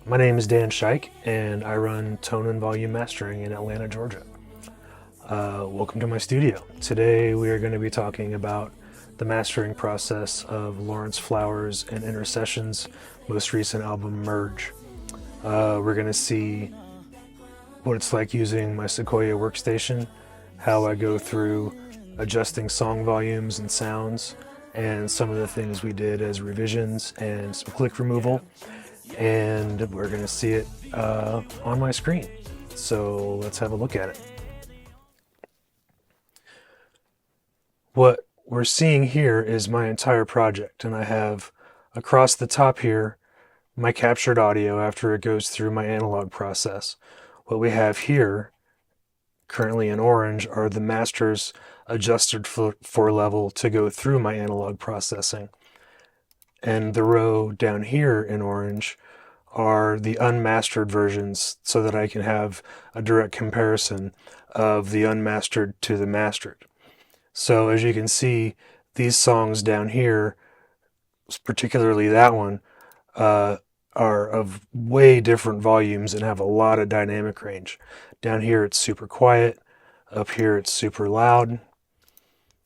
My name is Dan Shike, and I run Tone and Volume Mastering in Atlanta, Georgia. Welcome to my studio. Today we are going to be talking about the mastering process of Lawrence Flowers and Intercession's most recent album, Merge. We're going to see what it's like using my Sequoia workstation, how I go through adjusting song volumes and sounds, and some of the things we did as revisions and some click removal. And we're going to see it on my screen. So let's have a look at it. What we're seeing here is my entire project, and I have across the top here my captured audio after it goes through my analog process. What we have here, currently in orange, are the masters adjusted for level to go through my analog processing. And the row down here in orange are the unmastered versions so that I can have a direct comparison of the unmastered to the mastered. So as you can see, these songs down here, particularly that one, are of way different volumes and have a lot of dynamic range. Down here it's super quiet, up here it's super loud.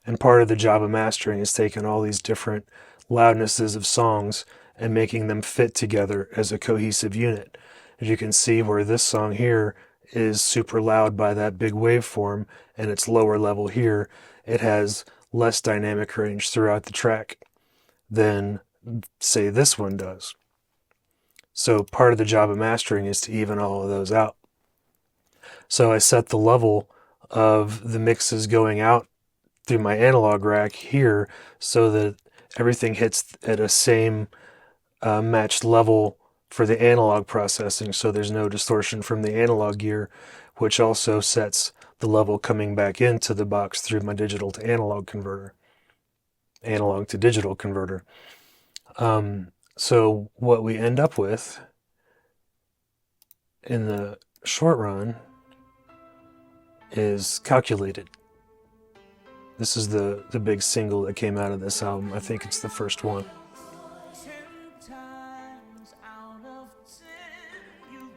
And part of the job of mastering is taking all these different loudnesses of songs and making them fit together as a cohesive unit. As you can see where this song here is super loud by that big waveform, and its lower level here, it has less dynamic range throughout the track than, say, this one does. So part of the job of mastering is to even all of those out. So I set the level of the mixes going out through my analog rack here so that everything hits at a same matched level for the analog processing, so there's no distortion from the analog gear, which also sets the level coming back into the box through my digital to analog converter, analog to digital converter. So what we end up with in the short run is Calculated. This is the big single that came out of this album. I think it's the first one.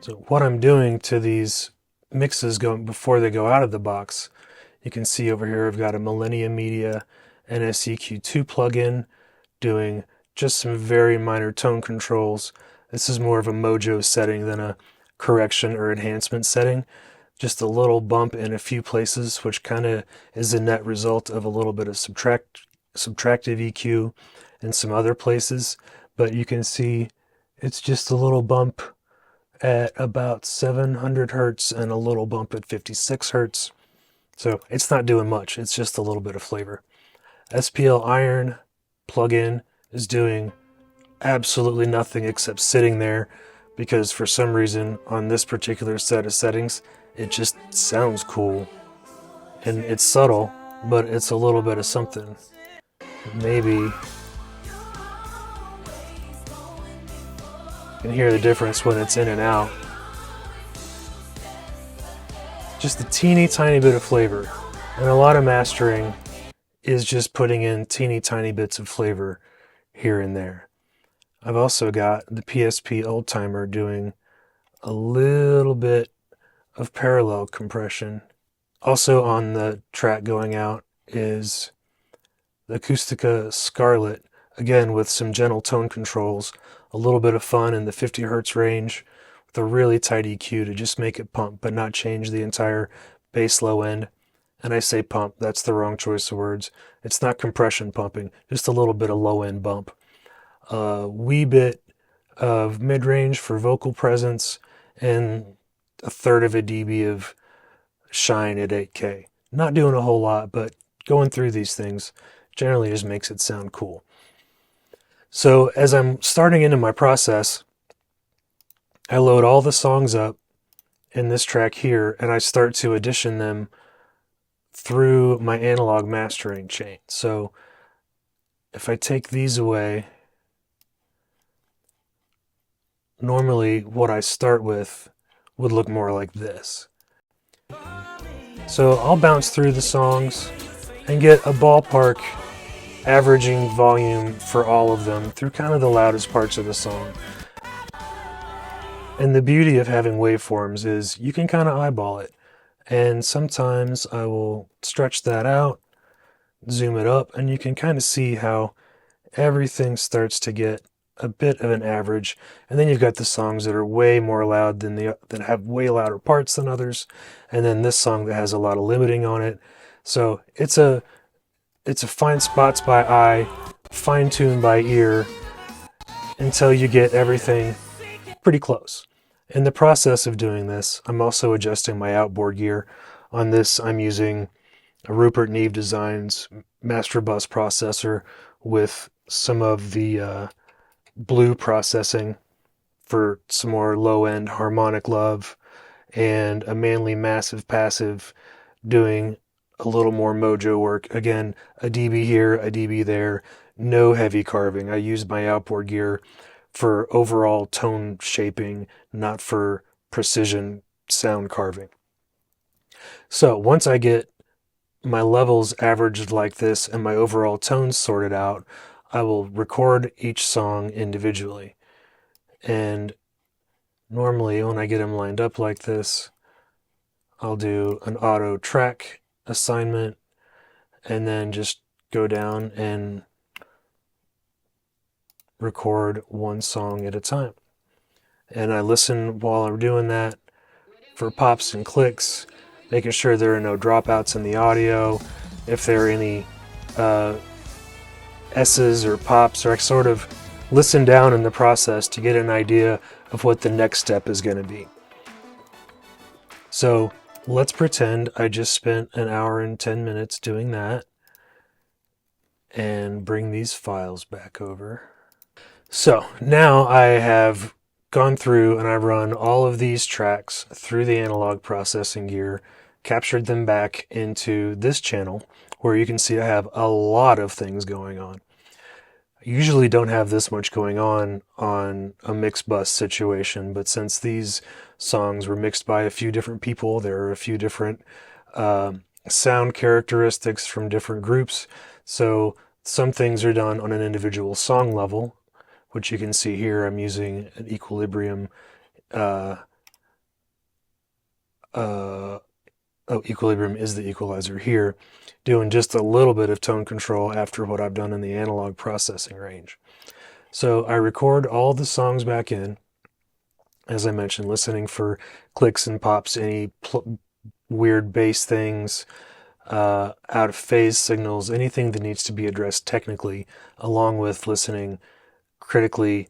So what I'm doing to these mixes before they go out of the box, you can see over here I've got a Millennium Media NSEQ2 plugin doing just some very minor tone controls. This is more of a mojo setting than a correction or enhancement setting. Just a little bump in a few places, which kind of is a net result of a little bit of subtractive EQ in some other places. But you can see it's just a little bump at about 700 hertz and a little bump at 56 hertz. So it's not doing much. It's just a little bit of flavor. SPL Iron plugin is doing absolutely nothing except sitting there, because for some reason on this particular set of settings, it just sounds cool. And it's subtle, but it's a little bit of something. Maybe you can hear the difference when it's in and out. Just a teeny tiny bit of flavor. And a lot of mastering is just putting in teeny tiny bits of flavor here and there. I've also got the PSP Old Timer doing a little bit of parallel compression. Also on the track going out is the Acoustica Scarlet, again with some gentle tone controls, a little bit of fun in the 50 hertz range with a really tight EQ to just make it pump but not change the entire bass low end. And I say pump, that's the wrong choice of words. It's not compression pumping, just a little bit of low end bump. A wee bit of mid-range for vocal presence, and a third of a dB of shine at 8K. Not doing a whole lot, but going through these things generally just makes it sound cool. So as I'm starting into my process, I load all the songs up in this track here, and I start to addition them through my analog mastering chain. So if I take these away, normally what I start with would look more like this. So I'll bounce through the songs and get a ballpark averaging volume for all of them through kind of the loudest parts of the song. And the beauty of having waveforms is you can kind of eyeball it. And sometimes I will stretch that out, zoom it up, and you can kind of see how everything starts to get a bit of an average. And then you've got the songs that are way more loud than that have way louder parts than others, and then this song that has a lot of limiting on it. So it's a fine spots by eye, fine tune by ear until you get everything pretty close. In the process of doing this, I'm also adjusting my outboard gear. On this, I'm using a Rupert Neve Designs master bus processor with some of the blue processing for some more low-end harmonic love, and a Manly Massive Passive doing a little more mojo work. Again, a dB here, a dB there, no heavy carving. I use my outboard gear for overall tone shaping, not for precision sound carving. So once I get my levels averaged like this and my overall tones sorted out, I will record each song individually. And normally when I get them lined up like this, I'll do an auto track assignment and then just go down and record one song at a time. And I listen while I'm doing that for pops and clicks, making sure there are no dropouts in the audio. If there are any S's or pops, or I sort of listen down in the process to get an idea of what the next step is going to be. So let's pretend I just spent an hour and 10 minutes doing that, and bring these files back over. So now I have gone through and I run all of these tracks through the analog processing gear, captured them back into this channel where you can see I have a lot of things going on. I usually don't have this much going on a mix bus situation, but since these songs were mixed by a few different people, there are a few different sound characteristics from different groups. So some things are done on an individual song level, which you can see here. I'm using an equilibrium. Equilibrium is the equalizer here, doing just a little bit of tone control after what I've done in the analog processing range. So I record all the songs back in, as I mentioned, listening for clicks and pops, any weird bass things, out of phase signals, anything that needs to be addressed technically, along with listening critically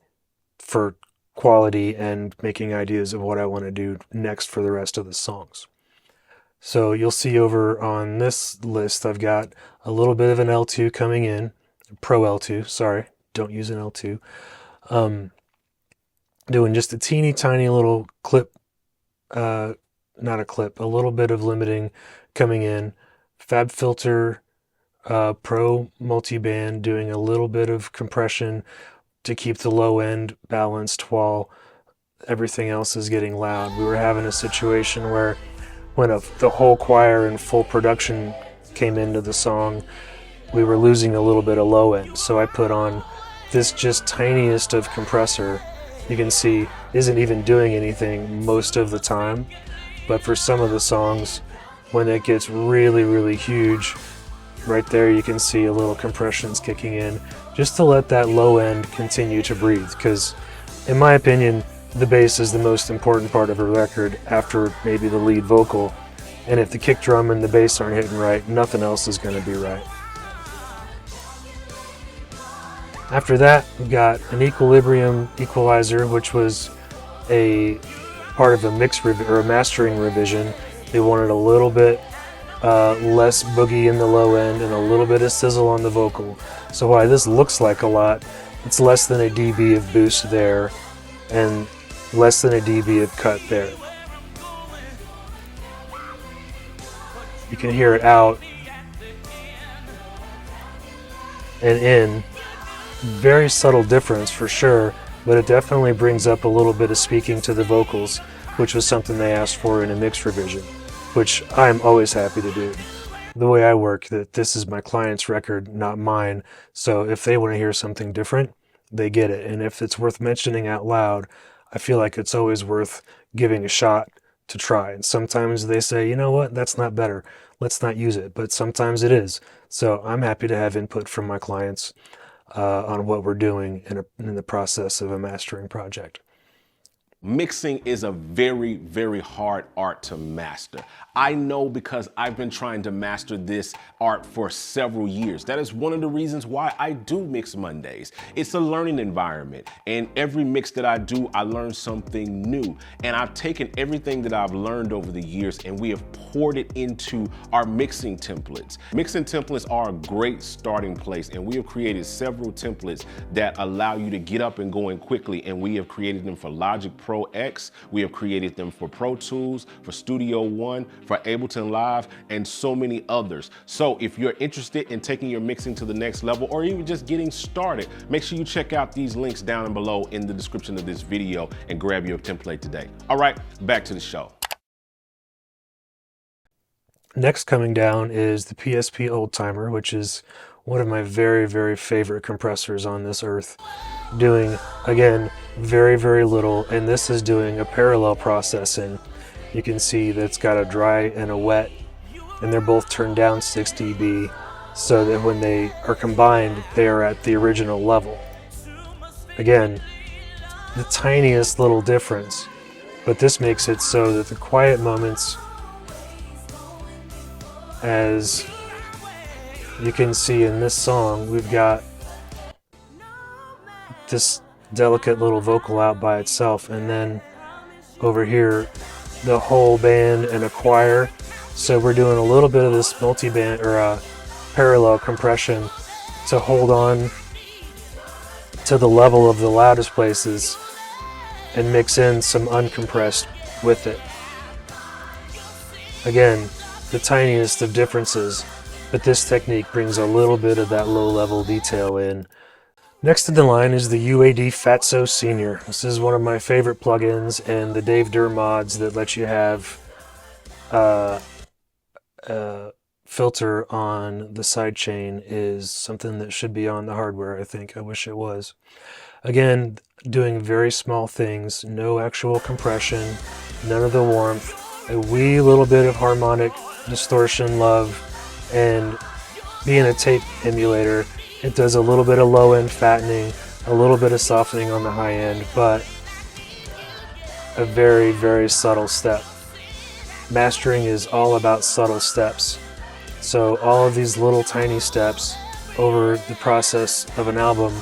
for quality and making ideas of what I want to do next for the rest of the songs. So you'll see over on this list, I've got a little bit of an L2 coming in, Pro L2, sorry, don't use an L2. Doing just a teeny tiny little clip, not a clip, a little bit of limiting coming in. Fab Filter Pro multiband, doing a little bit of compression to keep the low end balanced while everything else is getting loud. We were having a situation where when the whole choir in full production came into the song, we were losing a little bit of low end. So I put on this just tiniest of compressor. You can see isn't even doing anything most of the time, but for some of the songs, when it gets really, really huge, right there you can see a little compression's kicking in, just to let that low end continue to breathe, because in my opinion, the bass is the most important part of a record after maybe the lead vocal, and if the kick drum and the bass aren't hitting right, nothing else is going to be right. After that, we've got an equilibrium equalizer, which was a part of a mix or a mastering revision. They wanted a little bit less boogie in the low end and a little bit of sizzle on the vocal. So while this looks like a lot, it's less than a dB of boost there and less than a dB of cut there. You can hear it out and in. Very subtle difference for sure, but it definitely brings up a little bit of speaking to the vocals, which was something they asked for in a mix revision, which I'm always happy to do. The way I work, that this is my client's record, not mine, so if they want to hear something different, they get it, and if it's worth mentioning out loud, I feel like it's always worth giving a shot to try. And sometimes they say, you know what, that's not better. Let's not use it. But sometimes it is. So I'm happy to have input from my clients on what we're doing in the process of a mastering project. Mixing is a very, very hard art to master. I know because I've been trying to master this art for several years. That is one of the reasons why I do Mix Mondays. It's a learning environment, and every mix that I do, I learn something new. And I've taken everything that I've learned over the years and we have poured it into our mixing templates. Mixing templates are a great starting place, and we have created several templates that allow you to get up and going quickly, and we have created them for Logic Pro X, we have created them for Pro Tools, for Studio One, for Ableton Live, and so many others. So if you're interested in taking your mixing to the next level, or even just getting started, make sure you check out these links down below in the description of this video and grab your template today. All right, back to the show. Next coming down is the PSP Oldtimer, which is one of my very, very favorite compressors on this earth. Doing, again, very, very little, and this is doing a parallel processing. You can see that it's got a dry and a wet, and they're both turned down 6 dB, so that when they are combined, they are at the original level. Again, the tiniest little difference, but this makes it so that the quiet moments, as you can see in this song, we've got this delicate little vocal out by itself, and then over here the whole band and a choir. So we're doing a little bit of this multi-band or parallel compression to hold on to the level of the loudest places and mix in some uncompressed with it. Again, the tiniest of differences, but this technique brings a little bit of that low-level detail in. Next in the line is the UAD Fatso Senior. This is one of my favorite plugins, and the Dave Durr mods that let you have filter on the sidechain is something that should be on the hardware, I think. I wish it was. Again, doing very small things, no actual compression, none of the warmth, a wee little bit of harmonic distortion love, and being a tape emulator, it does a little bit of low-end fattening, a little bit of softening on the high end, but a very, very subtle step. Mastering is all about subtle steps. So all of these little tiny steps over the process of an album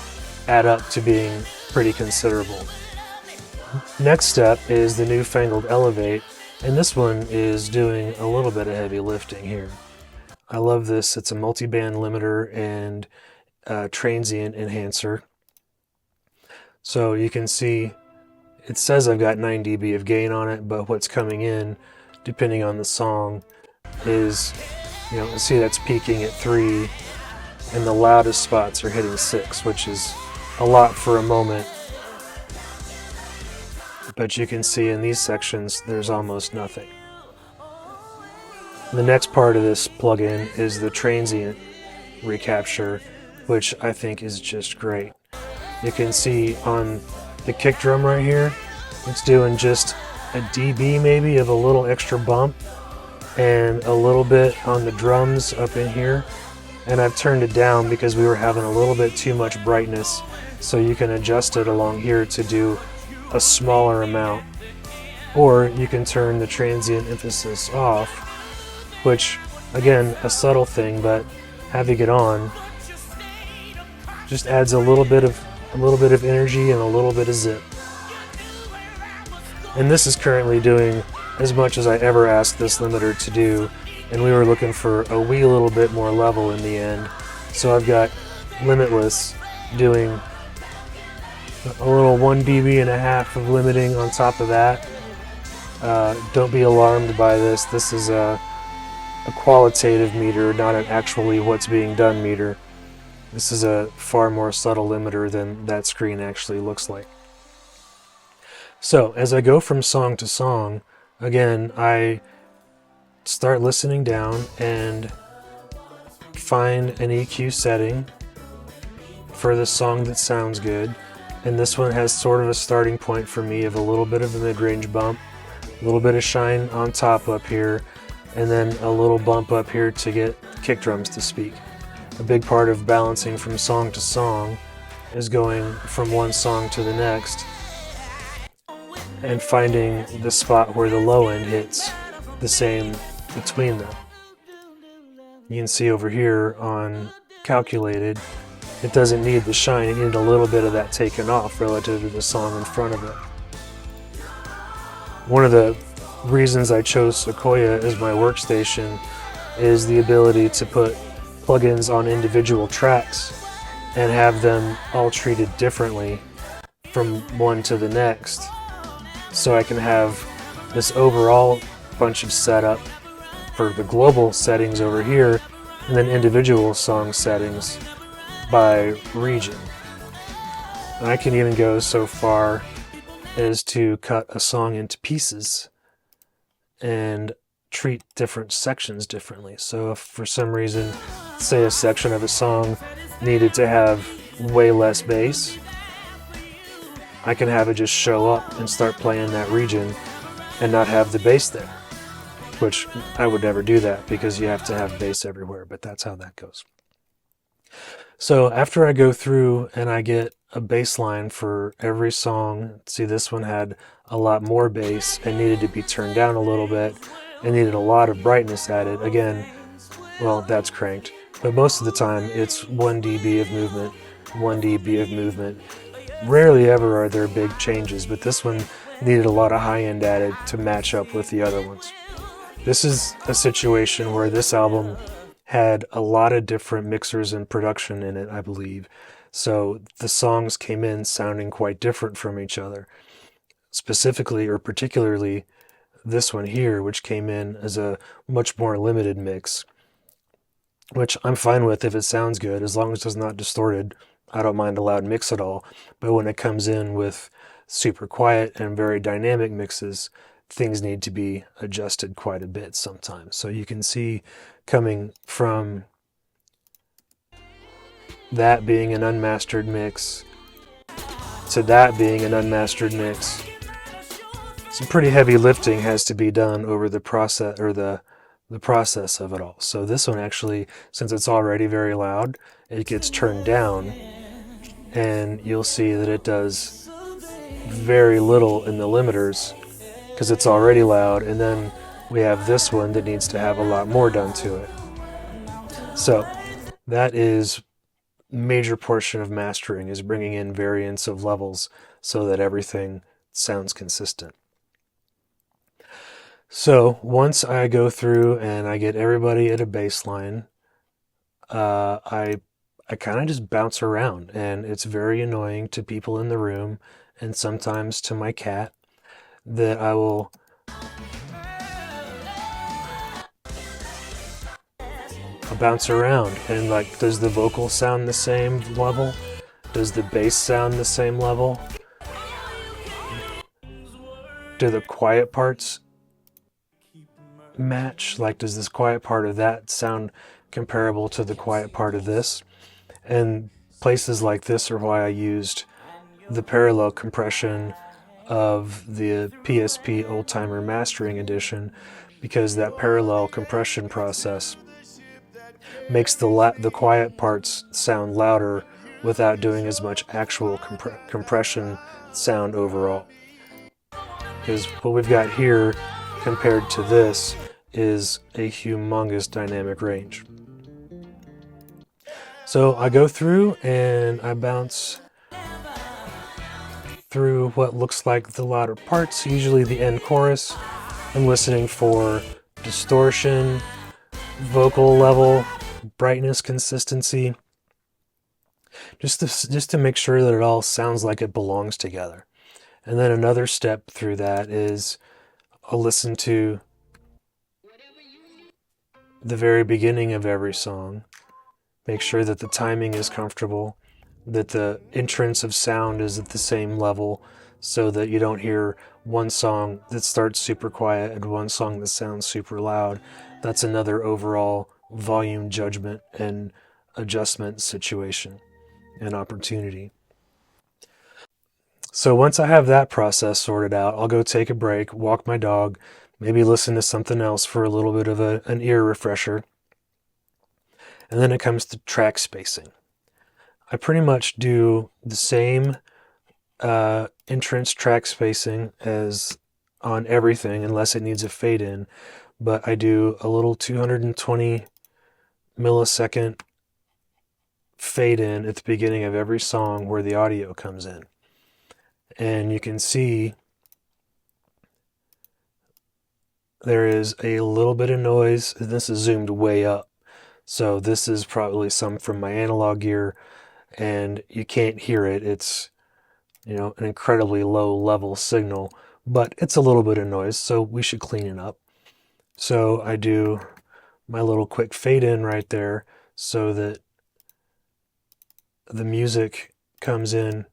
add up to being pretty considerable. Next step is the newfangled Elevate, and this one is doing a little bit of heavy lifting here. I love this. It's a multi-band limiter and transient enhancer. So you can see it says I've got 9 dB of gain on it, but what's coming in, depending on the song, is, you know, see that's peaking at 3, and the loudest spots are hitting 6, which is a lot for a moment. But you can see in these sections there's almost nothing. The next part of this plugin is the transient recapture, which I think is just great. You can see on the kick drum right here, it's doing just a dB maybe of a little extra bump, and a little bit on the drums up in here. And I've turned it down because we were having a little bit too much brightness, so you can adjust it along here to do a smaller amount. Or you can turn the transient emphasis off, which, again, a subtle thing, but having it on just adds a little bit of energy and a little bit of zip. And this is currently doing as much as I ever asked this limiter to do, and we were looking for a wee little bit more level in the end. So I've got Limitless doing a little 1 dB and a half of limiting on top of that. Don't be alarmed by this. This is a qualitative meter, not an actually what's being done meter. This is a far more subtle limiter than that screen actually looks like. So as I go from song to song, again, I start listening down and find an EQ setting for the song that sounds good, And this one has sort of a starting point for me of a little bit of a mid-range bump, a little bit of shine on top up here, and then a little bump up here to get kick drums to speak. A big part of balancing from song to song is going from one song to the next and finding the spot where the low end hits the same between them. You can see over here on calculated, it doesn't need the shine, it needed a little bit of that taken off relative to the song in front of it. One of the reasons I chose Sequoia as my workstation is the ability to put plugins on individual tracks and have them all treated differently from one to the next. So I can have this overall bunch of setup for the global settings over here, and then individual song settings by region. And I can even go so far as to cut a song into pieces and treat different sections differently. So if for some reason, say a section of a song needed to have way less bass, I can have it just show up and start playing that region and not have the bass there, which I would never do that because you have to have bass everywhere, but that's how that goes. So after I go through and I get a bass line for every song, see this one had a lot more bass and needed to be turned down a little bit and needed a lot of brightness added. Again, well, that's cranked, but most of the time it's 1 dB of movement, 1 dB of movement. Rarely ever are there big changes, but this one needed a lot of high end added to match up with the other ones. This is a situation where this album had a lot of different mixers and production in it, I believe. So the songs came in sounding quite different from each other. Specifically, or particularly, this one here, which came in as a much more limited mix, which I'm fine with if it sounds good, as long as it's not distorted. I don't mind a loud mix at all. But when it comes in with super quiet and very dynamic mixes, things need to be adjusted quite a bit sometimes. So you can see coming from that being an unmastered mix to that being an unmastered mix, some pretty heavy lifting has to be done over the process, or the process of it all. So this one actually, since it's already very loud, it gets turned down, and you'll see that it does very little in the limiters because it's already loud, and then we have this one that needs to have a lot more done to it. So that is major portion of mastering, is bringing in variants of levels so that everything sounds consistent. So once I go through and I get everybody at a baseline, I kind of just bounce around, and it's very annoying to people in the room and sometimes to my cat that I will bounce around and like, does the vocal sound the same level? Does the bass sound the same level? Do the quiet parts match? Like, does this quiet part of that sound comparable to the quiet part of this? And places like this are why I used the parallel compression of the PSP Oldtimer Mastering Edition, because that parallel compression process makes the quiet parts sound louder without doing as much actual compression sound overall. Because what we've got here compared to this is a humongous dynamic range. So I go through and I bounce through what looks like the louder parts, usually the end chorus. I'm listening for distortion, vocal level, brightness, consistency, just to make sure that it all sounds like it belongs together. And then another step through that is I'll listen to the very beginning of every song, make sure that the timing is comfortable, that the entrance of sound is at the same level, so that you don't hear one song that starts super quiet and one song that sounds super loud. That's another overall volume judgment and adjustment situation and opportunity. So once I have that process sorted out, I'll go take a break, walk my dog, maybe listen to something else for a little bit of an ear refresher. And then it comes to track spacing. I pretty much do the same entrance track spacing as on everything, unless it needs a fade in. But I do a little 220 millisecond fade in at the beginning of every song where the audio comes in. And you can see there is a little bit of noise. This is zoomed way up. So this is probably some from my analog gear, and you can't hear it. It's, an incredibly low level signal, but it's a little bit of noise, so we should clean it up. So I do my little quick fade in right there so that the music comes in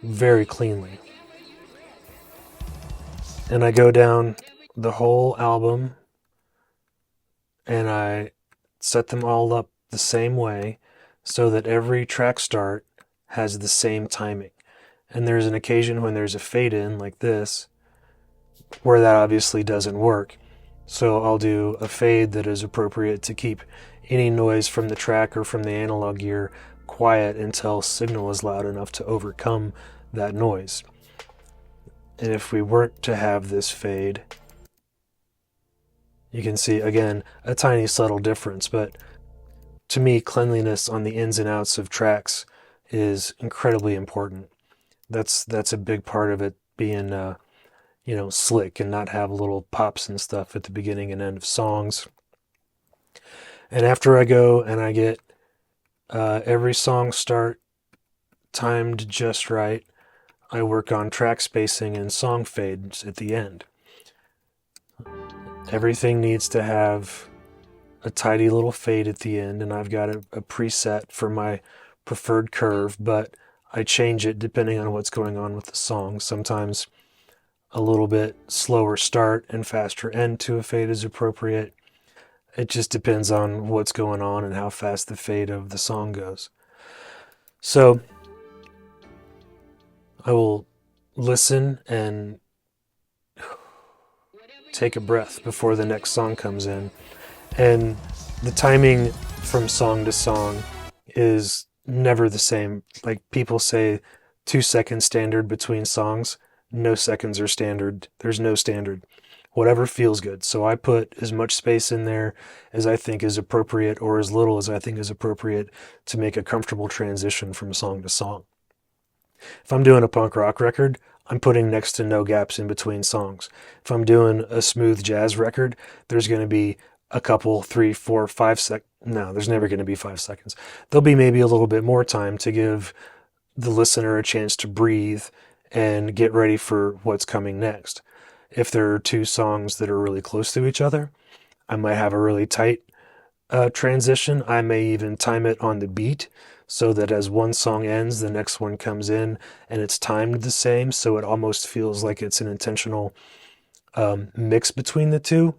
very cleanly. And I go down the whole album and I set them all up the same way so that every track start has the same timing. And there's an occasion when there's a fade in like this where that obviously doesn't work. So I'll do a fade that is appropriate to keep any noise from the track or from the analog gear quiet until signal is loud enough to overcome that noise. And if we weren't to have this fade, you can see again a tiny subtle difference, but to me, cleanliness on the ins and outs of tracks is incredibly important. That's a big part of it being slick and not have little pops and stuff at the beginning and end of songs. And after I go and I get every song start timed just right, I work on track spacing and song fades at the end. Everything needs to have a tidy little fade at the end, and I've got a preset for my preferred curve, but I change it depending on what's going on with the song. Sometimes a little bit slower start and faster end to a fade is appropriate. It just depends on what's going on and how fast the fade of the song goes. So I will listen and take a breath before the next song comes in. And the timing from song to song is never the same. Like people say 2 second standard between songs. No seconds are standard. There's no standard. Whatever feels good. So I put as much space in there as I think is appropriate or as little as I think is appropriate to make a comfortable transition from song to song. If I'm doing a punk rock record, I'm putting next to no gaps in between songs. If I'm doing a smooth jazz record, there's going to be a couple, 3, 4, 5 No, there's never going to be 5 seconds. There'll be maybe a little bit more time to give the listener a chance to breathe and get ready for what's coming next. If there are two songs that are really close to each other, I might have a really tight transition. I may even time it on the beat so that as one song ends, the next one comes in and it's timed the same, so it almost feels like it's an intentional mix between the two.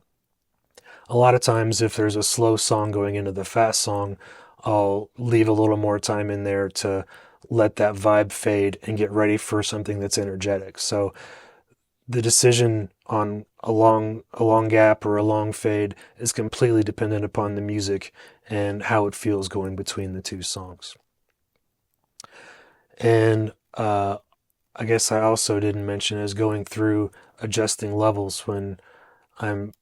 A lot of times, if there's a slow song going into the fast song, I'll leave a little more time in there to let that vibe fade and get ready for something that's energetic. So the decision on a long gap or a long fade is completely dependent upon the music and how it feels going between the two songs. And I guess I also didn't mention is going through adjusting levels when I'm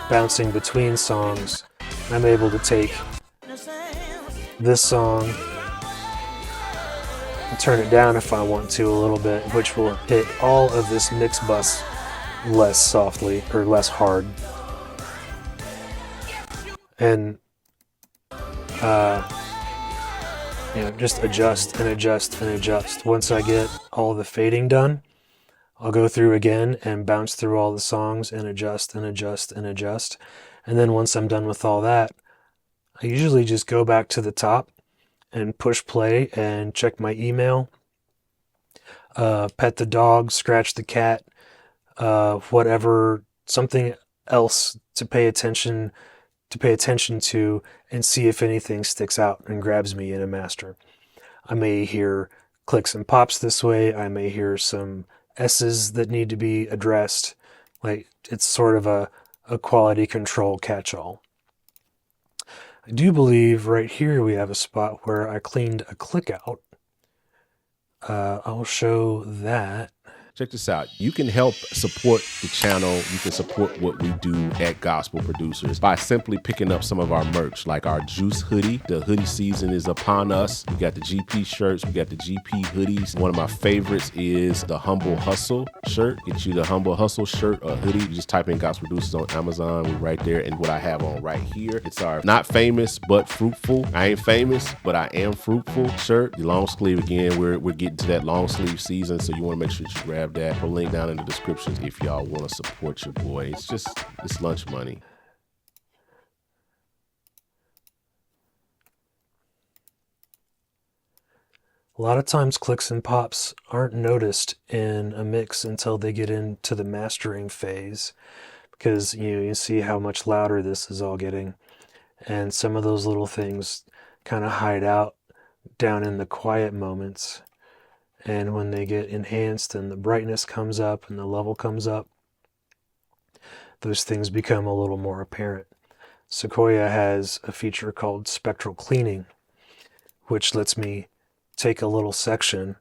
bouncing between songs. I'm able to take this song and turn it down if I want to a little bit, which will hit all of this mix bus less softly or less hard. And just adjust and adjust and adjust. Once I get all the fading done, I'll go through again and bounce through all the songs and adjust and adjust and adjust. And then once I'm done with all that, I usually just go back to the top and push play and check my email, pet the dog, scratch the cat, whatever, something else to pay attention to and see if anything sticks out and grabs me in a master. I may hear clicks and pops this way. I may hear some S's that need to be addressed. Like it's sort of a quality control catch-all. I do believe right here we have a spot where I cleaned a click out. I'll show that. Check this out. You can help support the channel. You can support what we do at Gospel Producers by simply picking up some of our merch, like our Juice hoodie. The hoodie season is upon us. We got the GP shirts. We got the GP hoodies. One of my favorites is the Humble Hustle shirt. Get you the Humble Hustle shirt or hoodie. You just type in Gospel Producers on Amazon. We're right there. And what I have on right here, it's our not famous but fruitful. I ain't famous, but I am fruitful shirt. The long sleeve again. We're getting to that long sleeve season, so you want to make sure that you grab that. I'll link down in the description if y'all want to support your boy. It's lunch money. A lot of times clicks and pops aren't noticed in a mix until they get into the mastering phase, because you see how much louder this is all getting, and some of those little things kind of hide out down in the quiet moments. And when they get enhanced and the brightness comes up and the level comes up, those things become a little more apparent. Sequoia has a feature called Spectral cleaning, which lets me take a little section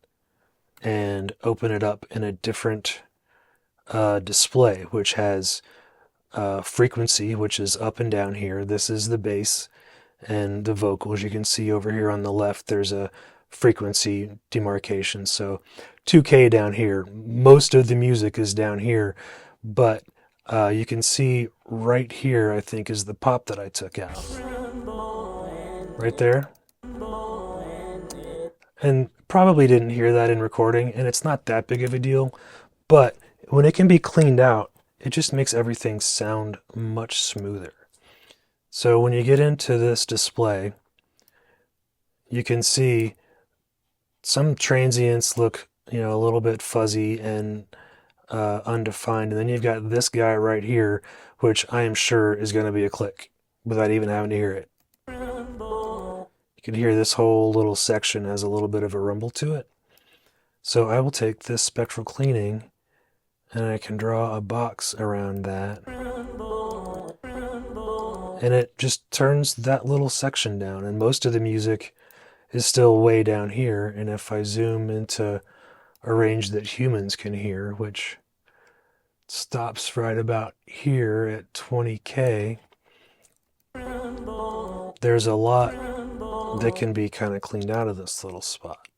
and open it up in a different display, which has frequency, which is up and down here. This is the bass and the vocals. You can see over here on the left there's a frequency demarcation. So 2K down here. Most of the music is down here, but you can see right here, I think, is the pop that I took out. Right there. And probably didn't hear that in recording, and it's not that big of a deal, but when it can be cleaned out, it just makes everything sound much smoother. So when you get into this display, you can see some transients look, a little bit fuzzy and undefined. And then you've got this guy right here, which I am sure is going to be a click without even having to hear it. You can hear this whole little section has a little bit of a rumble to it. So I will take this spectral cleaning and I can draw a box around that. And it just turns that little section down. And most of the music is still way down here. And if I zoom into a range that humans can hear, which stops right about here at 20K, there's a lot that can be kind of cleaned out of this little spot.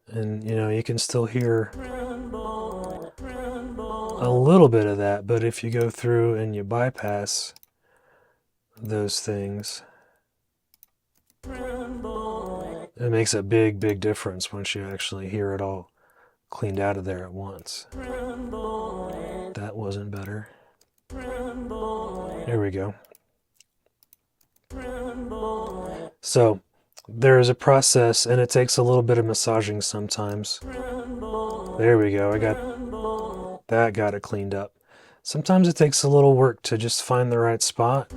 And you can still hear a little bit of that, but if you go through and you bypass those things, it makes a big, big difference once you actually hear it all cleaned out of there at once. That wasn't better. There we go. So there is a process, and it takes a little bit of massaging sometimes. There we go. Got it cleaned up. Sometimes it takes a little work to just find the right spot.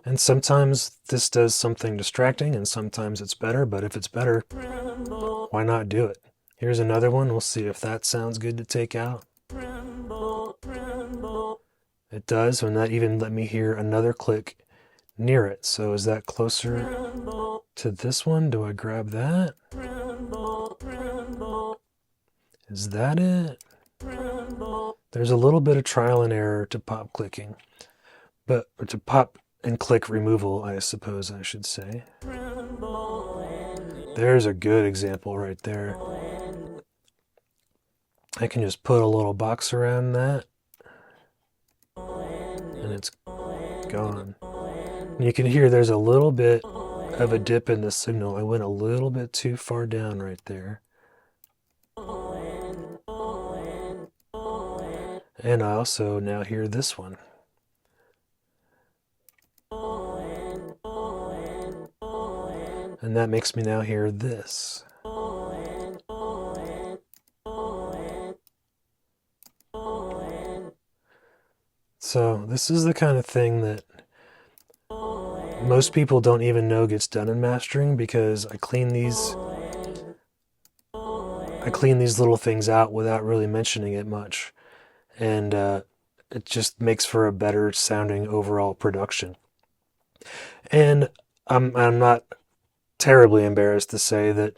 And sometimes this does something distracting, and sometimes it's better. But if it's better, why not do it? Here's another one. We'll see if that sounds good to take out. It does, and that even let me hear another click near it. So is that closer to this one? Do I grab that? Is that it? There's a little bit of trial and error to pop clicking, or to pop and click removal, I suppose I should say. There's a good example right there. I can just put a little box around that, and it's gone. And you can hear there's a little bit of a dip in the signal. I went a little bit too far down right there. And I also now hear this one. And that makes me now hear this. So this is the kind of thing that most people don't even know gets done in mastering because I clean these little things out without really mentioning it much, and it just makes for a better sounding overall production. And I'm not terribly embarrassed to say that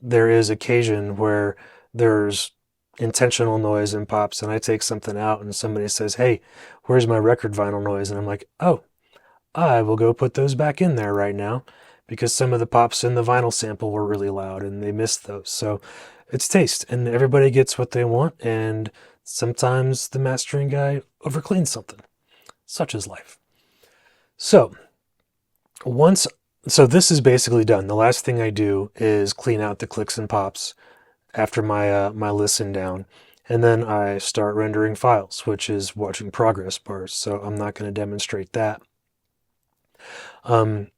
there is occasion where there's intentional noise in pops, and I take something out, and somebody says, "Hey, where's my record vinyl noise?" And I'm like, "Oh, I will go put those back in there right now." Because some of the pops in the vinyl sample were really loud and they missed those. So it's taste, and everybody gets what they want, and sometimes the mastering guy overcleans something. Such is life. So once so this is basically done. The last thing I do is clean out the clicks and pops after my listen down, and then I start rendering files, which is watching progress bars. So I'm not going to demonstrate that. Um,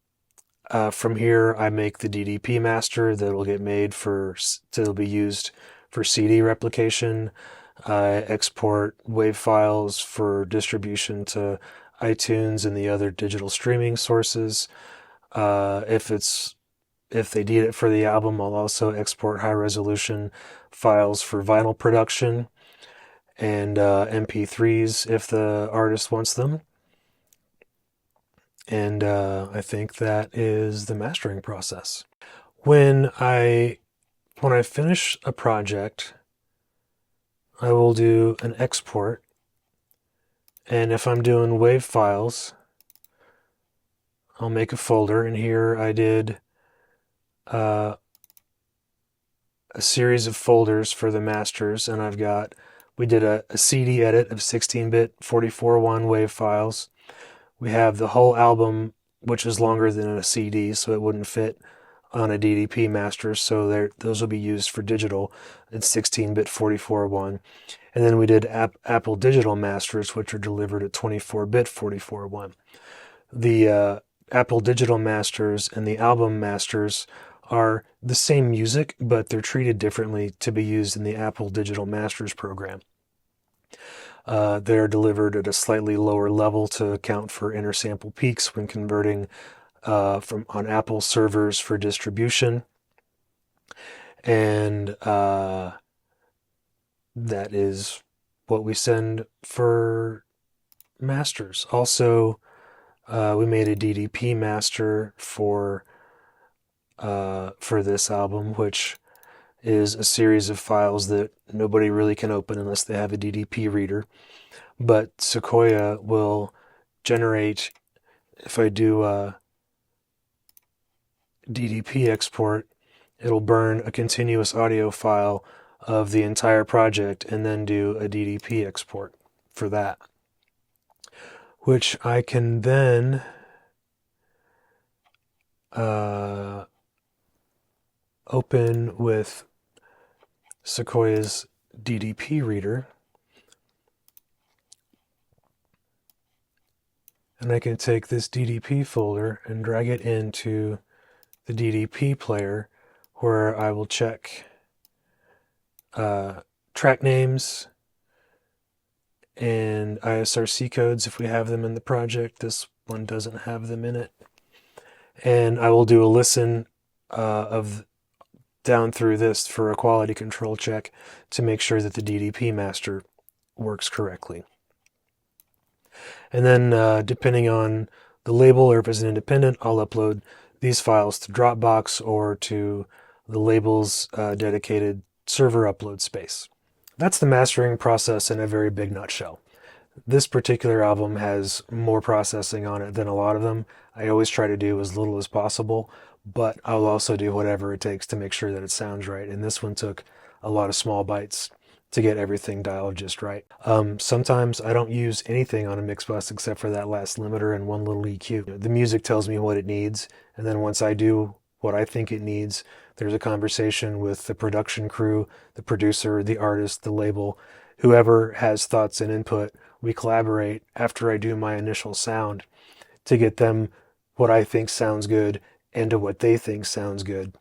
from here, I make the DDP master that'll get made that'll be used for CD replication. I export WAV files for distribution to iTunes and the other digital streaming sources. If they need it for the album, I'll also export high resolution files for vinyl production and MP3s if the artist wants them. And I think that is the mastering process. When I finish a project, I will do an export, and if I'm doing WAV files, I'll make a folder, and here I did uh, a series of folders for the masters, and we did a CD edit of 16-bit 44.1 WAV files. We have the whole album, which is longer than a CD, so it wouldn't fit on a DDP master, so those will be used for digital in 16-bit 44.1. And then we did Apple Digital Masters, which are delivered at 24-bit 44.1. The Apple Digital Masters and the album masters are the same music, but they're treated differently to be used in the Apple Digital Masters program. They're delivered at a slightly lower level to account for intersample peaks when converting from on Apple servers for distribution, and that is what we send for masters. Also, we made a DDP master for this album, which is a series of files that nobody really can open unless they have a DDP reader. But Sequoia will generate, if I do DDP export, it'll burn a continuous audio file of the entire project and then do a DDP export for that, which I can then open with Sequoia's DDP reader, and I can take this DDP folder and drag it into the DDP player, where I will check track names and ISRC codes if we have them in the project. This one doesn't have them in it. And I will do a listen of down through this for a quality control check to make sure that the DDP master works correctly. And then depending on the label, or if it's an independent, I'll upload these files to Dropbox or to the label's dedicated server upload space. That's the mastering process in a very big nutshell. This particular album has more processing on it than a lot of them. I always try to do as little as possible, but I'll also do whatever it takes to make sure that it sounds right. And this one took a lot of small bites to get everything dialed just right. Sometimes I don't use anything on a mix bus except for that last limiter and one little EQ. The music tells me what it needs, and then once I do what I think it needs, there's a conversation with the production crew, the producer, the artist, the label, whoever has thoughts and input. We collaborate after I do my initial sound to get them what I think sounds good and to what they think sounds good.